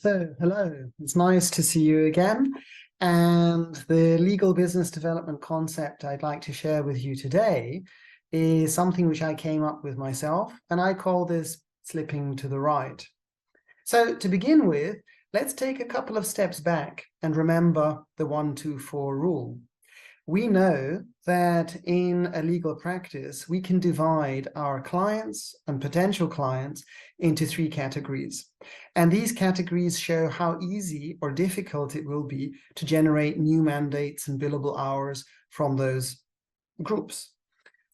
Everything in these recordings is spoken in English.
So, hello, it's nice to see you again. And the legal business development concept I'd like to share with you today is something which I came up with myself, and I call this slipping to the right. So, to begin with, let's take a couple of steps back and remember the 1-2-4 rule. We know that in a legal practice, we can divide our clients and potential clients into 3 categories. And these categories show how easy or difficult it will be to generate new mandates and billable hours from those groups.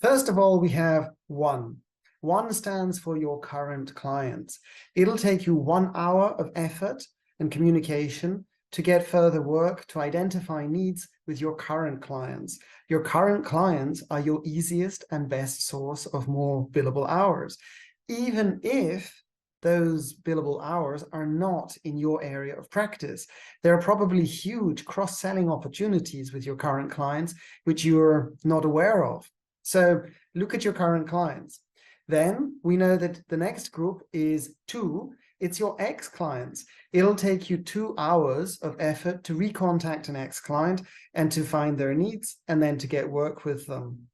First of all, we have 1. 1 stands for your current clients. It'll take you 1 hour of effort and communication to get further work to identify needs with your current clients. Your current clients are your easiest and best source of more billable hours, even if those billable hours are not in your area of practice. There are probably huge cross-selling opportunities with your current clients, which you're not aware of. So look at your current clients. Then we know that the next group is 2. It's your ex-clients. It'll take you 2 hours of effort to recontact an ex-client and to find their needs and then to get work with them.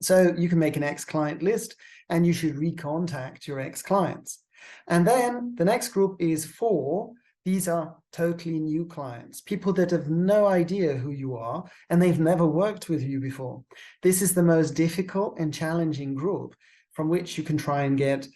So you can make an ex-client list and you should recontact your ex-clients. And then the next group is 4. These are totally new clients, people that have no idea who you are and they've never worked with you before. This is the most difficult and challenging group from which you can try and get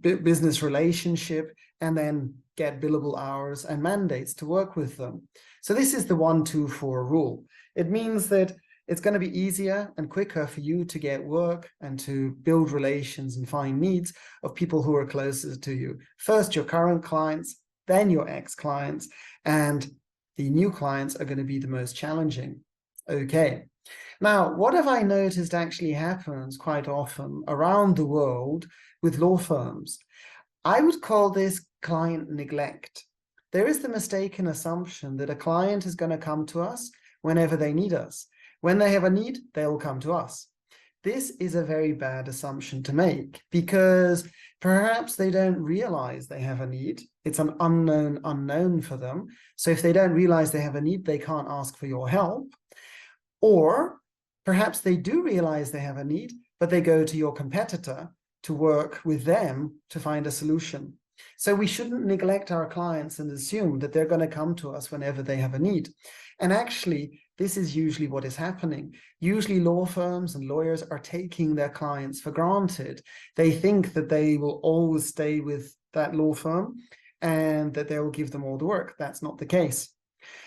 business relationship and then get billable hours and mandates to work with them. So this is the 1-2-4 rule. It means that it's going to be easier and quicker for you to get work and to build relations and find needs of people who are closer to you. First, your current clients, then your ex-clients, and the new clients are going to be the most challenging. Okay. Now, what have I noticed actually happens quite often around the world with law firms? I would call this client neglect. There is the mistaken assumption that a client is going to come to us whenever they need us. When they have a need, they'll come to us. This is a very bad assumption to make because perhaps they don't realize they have a need. It's an unknown for them. So if they don't realize they have a need, they can't ask for your help. Or perhaps they do realize they have a need, but they go to your competitor to work with them to find a solution. So we shouldn't neglect our clients and assume that they're going to come to us whenever they have a need. And actually, this is usually what is happening. Usually law firms and lawyers are taking their clients for granted. They think that they will always stay with that law firm and that they will give them all the work. That's not the case.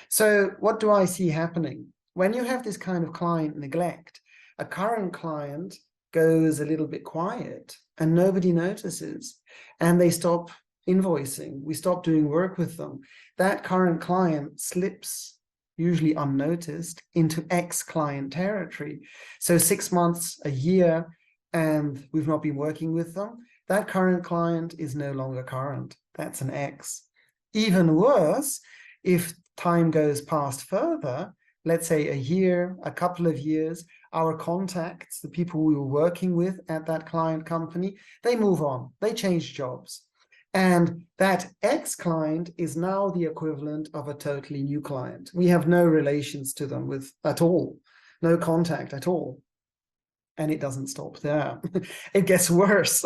So what do I see happening? When you have this kind of client neglect, a current client goes a little bit quiet and nobody notices and they stop invoicing. We stop doing work with them. That current client slips, usually unnoticed, into ex-client territory. So 6 months, a year, and we've not been working with them. That current client is no longer current. That's an ex. Even worse, if time goes past further, let's say a year, a couple of years, our contacts, the people we were working with at that client company, they move on, they change jobs. And that ex-client is now the equivalent of a totally new client. We have no relations to them at all, no contact at all. And it doesn't stop there. It gets worse.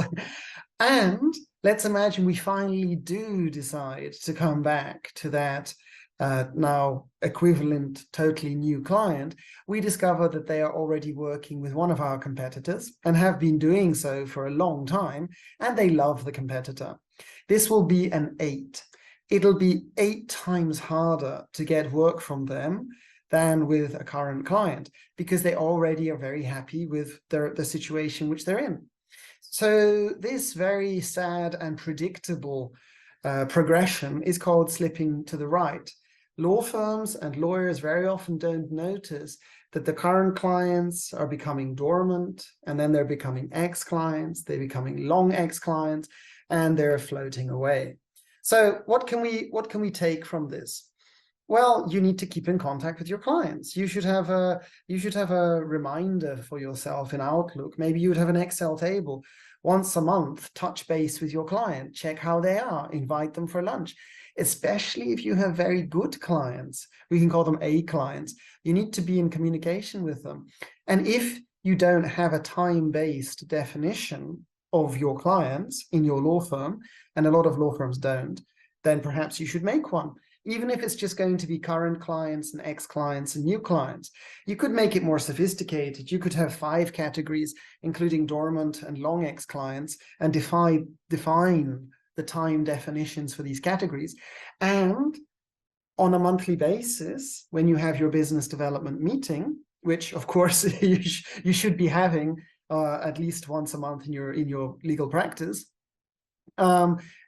And let's imagine we finally do decide to come back to that now equivalent, totally new client. We discover that they are already working with one of our competitors and have been doing so for a long time, and they love the competitor. This will be an 8. It'll be 8 times harder to get work from them than with a current client because they already are very happy with the situation which they're in. So this very sad and predictable progression is called slipping to the right. Law firms and lawyers very often don't notice that the current clients are becoming dormant, and then they're becoming ex-clients, they're becoming long ex-clients, and they're floating away. So what can we take from this? Well, you need to keep in contact with your clients. You should have a reminder for yourself in Outlook. Maybe you would have an Excel table. Once a month, touch base with your client, check how they are, invite them for lunch. Especially if you have very good clients, we can call them A clients. You need to be in communication with them. And if you don't have a time-based definition of your clients in your law firm, and a lot of law firms don't, then perhaps you should make one. Even if it's just going to be current clients and ex-clients and new clients. You could make it more sophisticated. You could have 5 categories, including dormant and long ex-clients, and define the time definitions for these categories. And on a monthly basis, when you have your business development meeting, which of course you should be having at least once a month in your legal practice,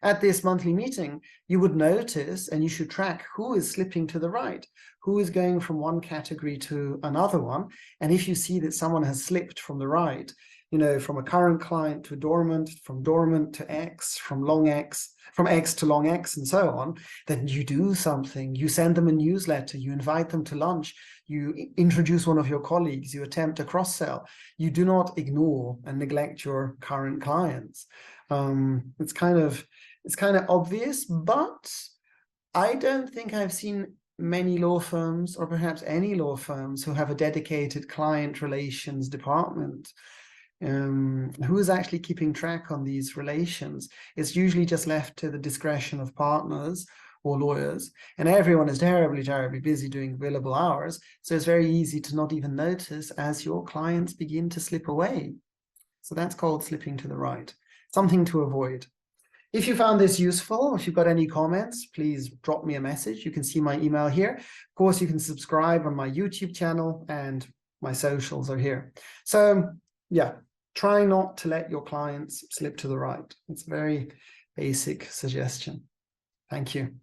at this monthly meeting, you would notice and you should track who is slipping to the right, who is going from one category to another one. And if you see that someone has slipped from the right, from a current client to dormant, from dormant to X, from X to long X, and so on, then you do something. You send them a newsletter, you invite them to lunch, you introduce one of your colleagues, you attempt a cross-sell. You do not ignore and neglect your current clients. It's kind of obvious, but I don't think I've seen many law firms, or perhaps any law firms, who have a dedicated client relations department. Who is actually keeping track on these relations? It's usually just left to the discretion of partners or lawyers, and everyone is terribly, terribly busy doing billable hours. So it's very easy to not even notice as your clients begin to slip away. So that's called slipping to the right. Something to avoid. If you found this useful, if you've got any comments, please drop me a message. You can see my email here. Of course, you can subscribe on my YouTube channel, and my socials are here. So yeah, try not to let your clients slip to the right. It's a very basic suggestion. Thank you.